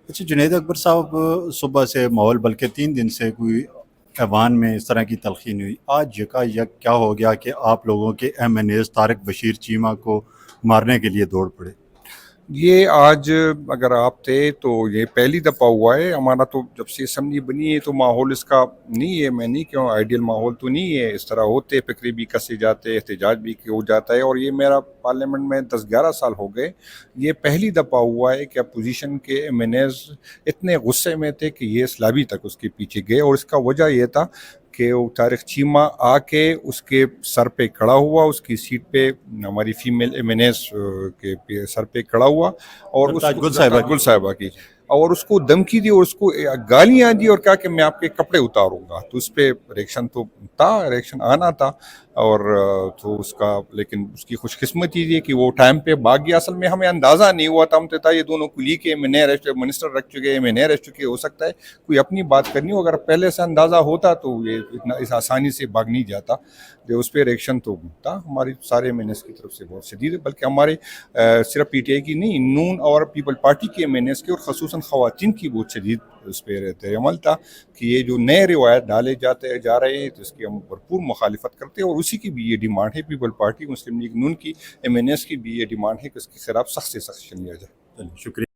اچھا جنید اکبر صاحب، صبح سے ماحول بلکہ 3 دن سے کوئی ایوان میں اس طرح کی تلخی نہیں ہوئی، آج یکا یک کیا ہو گیا کہ آپ لوگوں کے M N As Tariq Bashir Cheema کو مارنے کے لیے دوڑ پڑے؟ یہ آج اگر آپ تھے تو یہ پہلی دفعہ ہوا ہے ہمارا، تو جب سے اسمبلی بنی ہے تو ماحول اس کا نہیں ہے، میں نہیں کہوں آئیڈیل ماحول تو نہیں ہے، اس طرح ہوتے فکرے بھی کسے جاتے، احتجاج بھی ہو جاتا ہے، اور یہ میرا پارلیمنٹ میں 10-11 سال ہو گئے، یہ پہلی دفعہ ہوا ہے کہ اپوزیشن کے ایم این ایز اتنے غصے میں تھے کہ یہ اس لابی تک اس کے پیچھے گئے، اور اس کا وجہ یہ تھا کہ وہ طارق چیمہ آ کے اس کے سر پہ کھڑا ہوا، اس کی سیٹ پہ ہماری فیمیل ایم این ایس کے سر پہ کھڑا ہوا، اور اس سرتاج کو گل صاحبہ گل کی صاحبہ کی، اور اس کو دھمکی دی اور اس کو گالیاں دی اور کہا کہ میں آپ کے کپڑے اتاروں گا، تو اس پہ ریئیکشن تو تھا، ریئیکشن آنا تھا، اور تو اس کا، لیکن اس کی خوش قسمتی تھی کہ وہ ٹائم پہ بھاگ گیا، اصل میں ہمیں اندازہ نہیں ہوا تھا، ہم تو تھا یہ دونوں کلی کے میں نئے منسٹر رکھ چکے، میں نئے رہ چکے، ہو سکتا ہے کوئی اپنی بات کرنی ہو، اگر پہلے سے اندازہ ہوتا تو یہ اتنا اس آسانی سے بھاگ نہیں جاتا، جو اس پہ ریئیکشن تو تھا ہماری سارے مینس کی طرف سے بہت شدید ہے، بلکہ ہمارے صرف پی ٹی آئی کی نہیں، نون اور پیپل پارٹی کے مینس کے اور خصوصاً خواتین کی بہت شدید اس پہ رد عمل تھا کہ یہ جو نئے روایت ڈالے جا رہے ہیں تو اس کی ہم بھرپور مخالفت کرتے ہیں، اور اسی کی بھی یہ ڈیمانڈ ہے، پیپل پارٹی مسلم لیگ نون کی ایم این ایس کی بھی یہ ڈیمانڈ ہے کہ اس کے خلاف سخت سے سخت ایکشن لیا جائے۔ چلیے شکریہ۔